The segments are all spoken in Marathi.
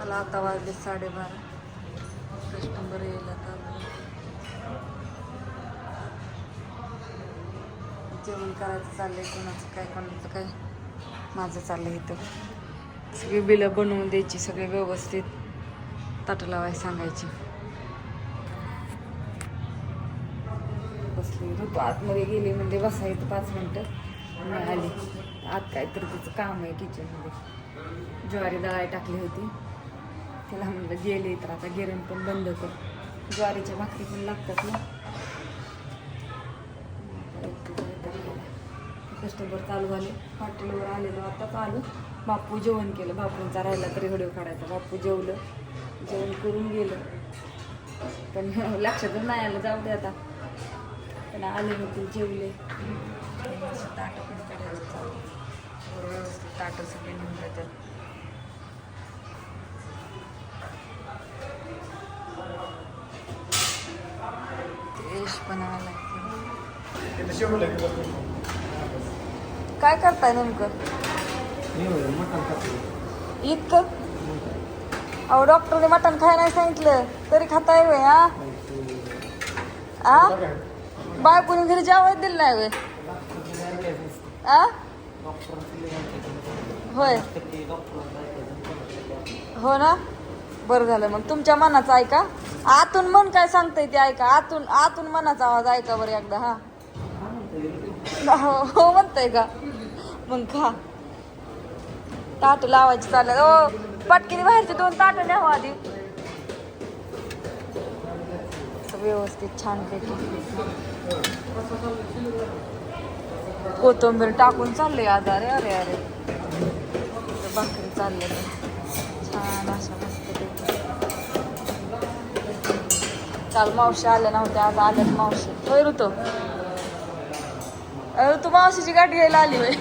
मला आता वाजले 12:30. कस्टमर येईल आता. जेवण करायचं चाललंय, कोणाचं काय माझं चाललंय. इथं सगळी बिलं बनवून द्यायची, सगळे व्यवस्थित ताटं लावायला सांगायची. बसली ऋतू आतमध्ये गेली म्हणजे बसायचं 5 मिनटं. मी आली आत. काहीतरी तिचं काम आहे किचनमध्ये. ज्वारी दळाई टाकली होती, तिला म्हणलं गेले तर आता गिरण पण बंद कर. ज्वारीच्या भाकरी पण लागतात ना. कस्टमर चालू झाले. हॉटेलवर आलेलो, आताच आलो. बापू जेवण केलं. बापूंचा राहिला तरी व्हिडिओ काढायचा. बापू जेवलं, जेवण करून गेलं, पण लक्षातच नाही आलं. जाऊ दे आता. पण आले होते, जेवले. ताटं पण काढायचं चालू, व्यवस्थित ताटं सगळे निघून जातात. यश पण आला. काय करताय नेमकं इतकं? अहो डॉक्टरने मटण खायला नाही सांगितलं तरी खाताय होय? आ बायकोनी घरी जेवायला दिलं नाही होय? होय, हो ना. बरं झालं मग. तुमच्या मनाचं ऐका. आतून मन काय सांगतंय ते ऐका. आतून मनाचा आवाज ऐका बरं एकदा. हो म्हणताय का? मग खा. ताट लावायची चाललं. ओ पटकीने बाहेरचे 2 ताटं न्यावं आधी. व्यवस्थित छानपैकी कोथिंबीर टाकून चालले आज. अरे अरे अरे भाकरी चालले छान अशा मस्त. काल मावशी आल्या नव्हत्या, आज आल्यात मावशी. होय ऋतू? ऋतू मावशीची गाठी घ्यायला आली होय?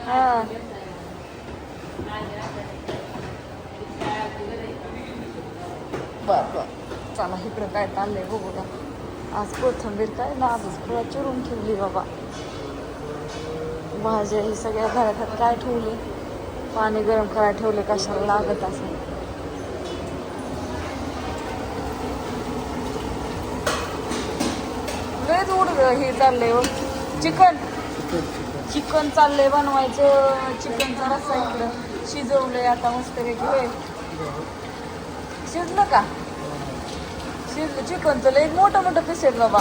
हा. बर चला, इकडं काय चाललंय बघू का. आज कोथिंबीर काय ना आजच पुरा चिरून ठेवली बाबा. भाज्या ही सगळ्या घरात काय ठेवले. पाणी गरम करायला ठेवले, कशाला लागत असं. लयच हे चाललंय हो. चिकन चाललंय बनवायचं. चिकनचा रस्सा इकडं शिजवलंय आता मस्तपैकी. होय, शिजलं का? शिजलं चिकनचं लय मोठं पीस आहेत बाबा.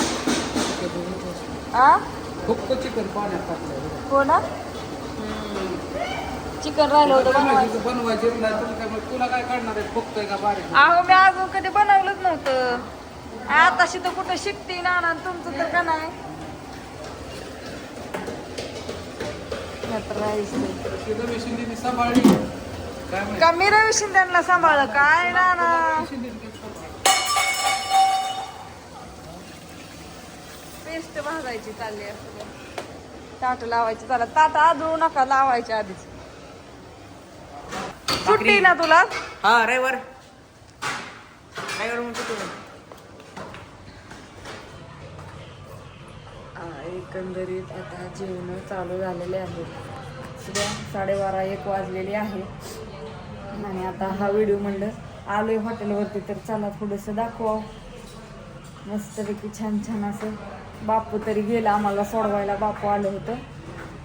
फक्त चिकन पाण्यात टाकलं. हो ना. चिकन राहिलं होतं बनवायचं. तुला काय काढणार आहे? फक्त का बारीक? अहो मी अजून कधी बनवलंच नव्हतं. आताशी तर कुठं शिकते ना. तुमचं तर का नाही. का मी रवी शिंदेला सांभाळलं काय ना. पेस्ट भाजायची चालली असं. ताट लावायची. चला ताट आदळू नका, लावायच्या आधीच. सुट्टी ना तुला? हा, रविवार म्हणतो तुम्ही. एकंदरीत आता जेवण चालू झालेले आहेत. सध्या 12:30-1 वाजलेली आहे. आणि आता हा व्हिडिओ म्हणलं आलोय हॉटेलवरती तर चला थोडंसं दाखवा. मस्तपैकी छान असं. बापू तरी गेला आम्हाला सोडवायला. बापू आलं होतं,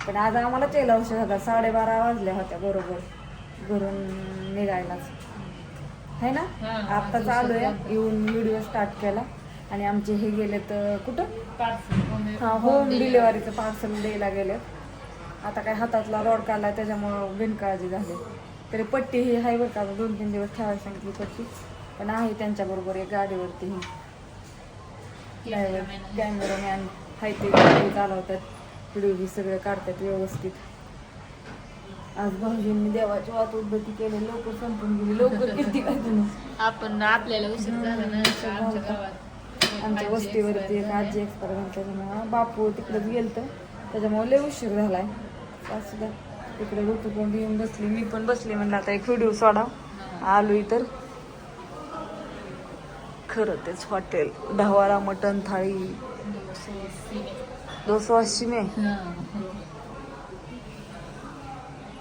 पण आज आम्हालाच यायला उशीर होता. 12:30 वाजल्या होत्या बरोबर घरून निघायलाच, है ना. आत्ताच आलोय, येऊन व्हिडिओ स्टार्ट केला. आणि आमचे हे गेले तर कुठं होम डिलिव्हरीचं पार्सल द्यायला गेले. आता काय हातातला रॉड काढला त्याच्यामुळं बिनकाळजी झाली. तरी पट्टी ही आहे बरं का. 2-3 दिवस ठेवायला सांगितली पट्टी, पण आहे त्यांच्याबरोबर एक गाडीवरती ही कॅमेरामॅन हाय. ते गाडी चालवतात, व्हिडिओ ही सगळं काढतात व्यवस्थित. आज भाऊजींनी देवाची वात उद्बत्ती केली. लवकर संपून गेली. लवकर किती काय तुम्ही आपण आपल्याला उशीर झाला ना. आमच्या वस्तीवरती एक आजी एक्सपायर झाली, त्याच्यामुळं बापू तिकडेच गेलतं, त्याच्यामुळे लय उशीर झालाय. असं तिकडे ऋतू पण येऊन बसली, मी पण बसली. म्हणलं आता एक व्हिडिओ सोडा. आलो इतर खरं तेच हॉटेल ढवाळा मटण थाळी 280 में.